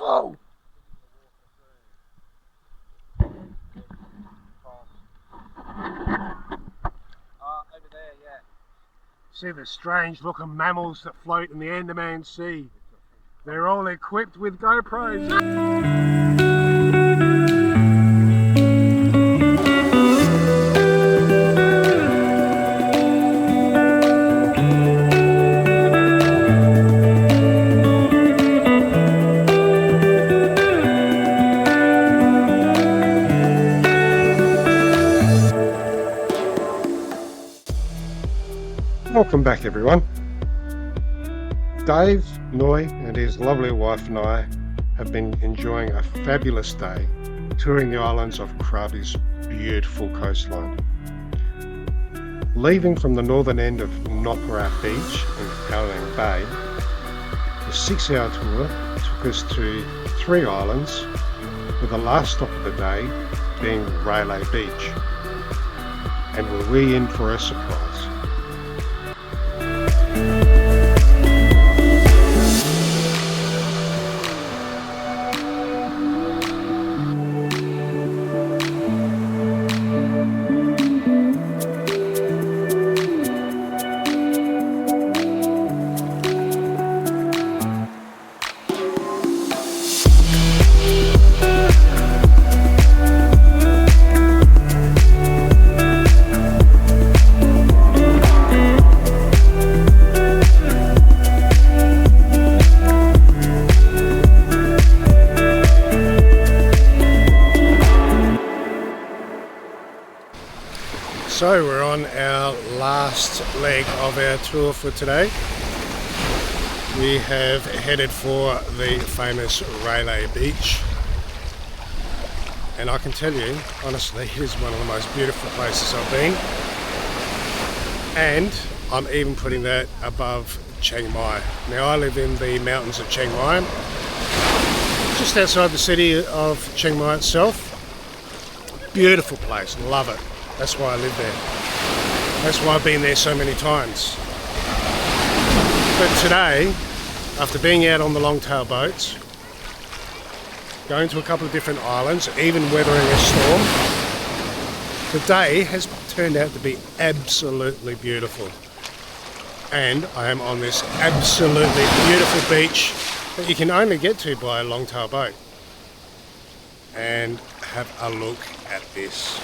beautiful. Over there, yeah. See the strange looking mammals that float in the Andaman Sea. They're all equipped with GoPros. Welcome back everyone. Dave, Noi and his lovely wife and I have been enjoying a fabulous day touring the islands of Krabi's beautiful coastline. Leaving from the northern end of Nopharat Beach in Railay Bay, the 6-hour tour took us to 3 islands, with the last stop of the day being Railay Beach. And were we in for a surprise? So we're on our last leg of our tour for today. We have headed for the famous Railay Beach, and I can tell you honestly it is one of the most beautiful places I've been, and I'm even putting that above Chiang Mai. Now I live in the mountains of Chiang Mai, just outside the city of Chiang Mai itself. Beautiful place, love it. That's why I live there. That's why I've been there so many times. But today, after being out on the longtail boats, going to a couple of different islands, even weathering a storm, the day has turned out to be absolutely beautiful. And I am on this absolutely beautiful beach that you can only get to by a longtail boat. And have a look at this.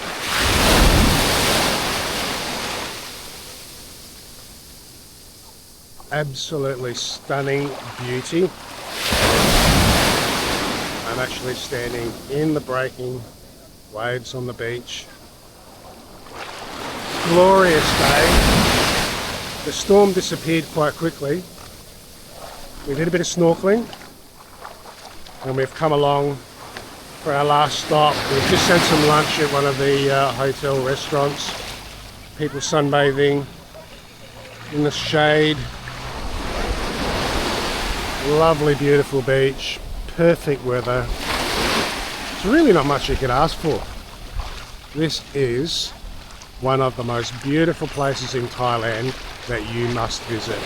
Absolutely stunning beauty. I'm actually standing in the breaking waves on the beach. Glorious day. The storm disappeared quite quickly. We did a bit of snorkeling and we've come along for our last stop. We've just had some lunch at one of the hotel restaurants. People sunbathing in the shade. Lovely, beautiful beach, perfect weather. It's really not much you could ask for. This is one of the most beautiful places in Thailand that you must visit.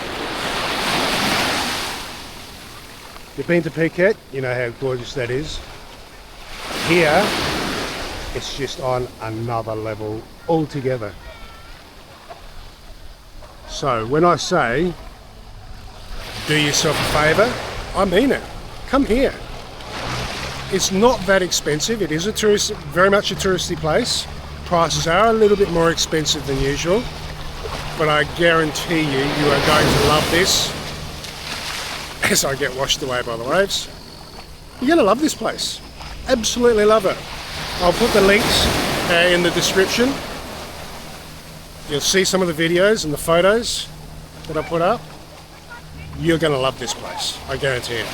If you've been to Phuket, you know how gorgeous that is. Here, it's just on another level altogether. So when I say do yourself a favour, I mean it. Come here. It's not that expensive. It is very much a touristy place. Prices are a little bit more expensive than usual, but I guarantee you, you are going to love this as I get washed away by the waves. You're going to love this place. Absolutely love it. I'll put the links in the description. You'll see some of the videos and the photos that I put up. You're going to love this place, I guarantee it.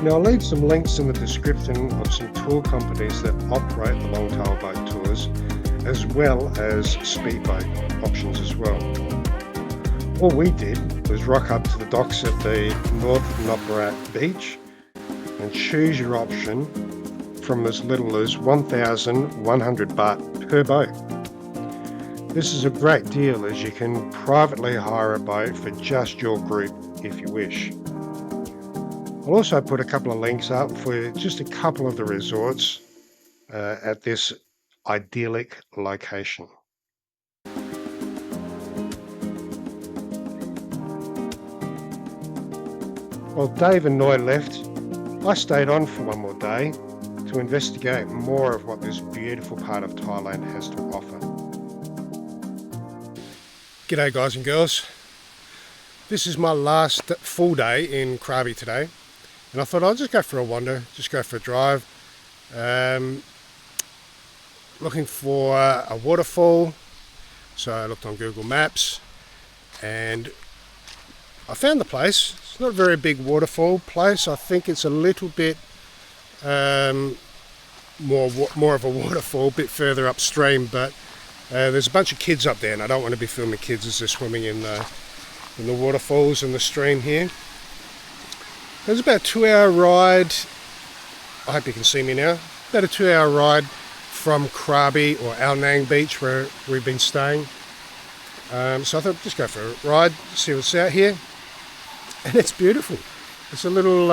Now I'll leave some links in the description of some tour companies that operate the longtail boat tours, as well as speedboat options as well. All we did was rock up to the docks at the North Nopharat Beach and choose your option from as little as 1,100 baht per boat. This is a great deal, as you can privately hire a boat for just your group if you wish. I'll also put a couple of links up for just a couple of the resorts at this idyllic location. While Dave and Noi left, I stayed on for one more day to investigate more of what this beautiful part of Thailand has to offer. G'day guys and girls. This is my last full day in Krabi today, and I thought I'll just go for a wander, just go for a drive. Looking for a waterfall, so I looked on Google Maps and I found the place. It's not a very big waterfall place. I think it's a little bit more of a waterfall, a bit further upstream, but there's a bunch of kids up there, and I don't want to be filming kids as they're swimming in the waterfalls and the stream here. There's about a 2-hour ride. I hope you can see me now. About a 2-hour ride from Krabi or Ao Nang Beach, where we've been staying. So I thought just go for a ride, see what's out here, and it's beautiful. It's a little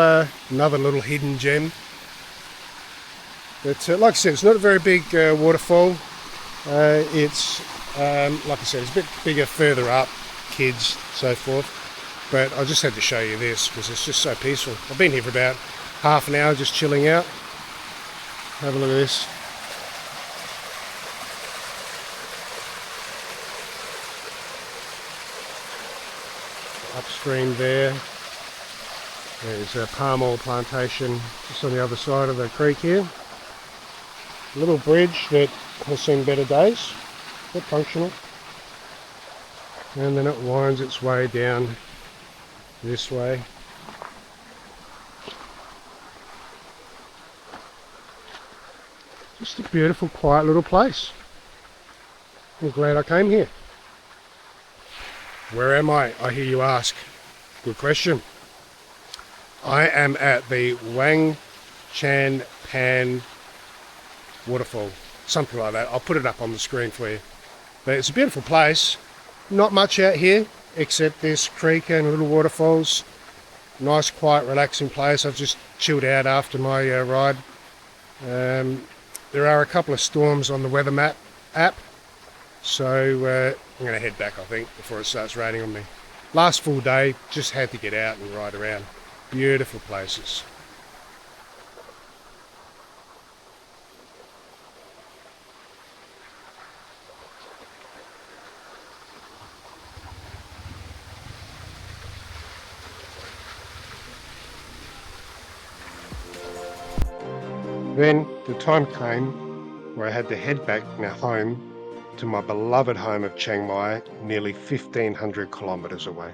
another little hidden gem. But like I said, it's not a very big waterfall. It's like I said, it's a bit bigger further up, kids, so forth. But I just had to show you this because it's just so peaceful. I've been here for about half an hour just chilling out. Have a look at this. Upstream there's a palm oil plantation just on the other side of the creek here. A little bridge that has seen better days, but functional. And then it winds its way down this way. Just a beautiful, quiet little place. I'm glad I came here. Where am I hear you ask? Good question. I am at the Wang Chan Pan waterfall, something like that. I'll put it up on the screen for you. But it's a beautiful place. Not much out here except this creek and little waterfalls. Nice, quiet, relaxing place. I've just chilled out after my ride. There are a couple of storms on the weather map app, so I'm going to head back, I think, before it starts raining on me. Last full day, just had to get out and ride around. Beautiful places. Then the time came where I had to head back now home to my beloved home of Chiang Mai, nearly 1,500 kilometres away.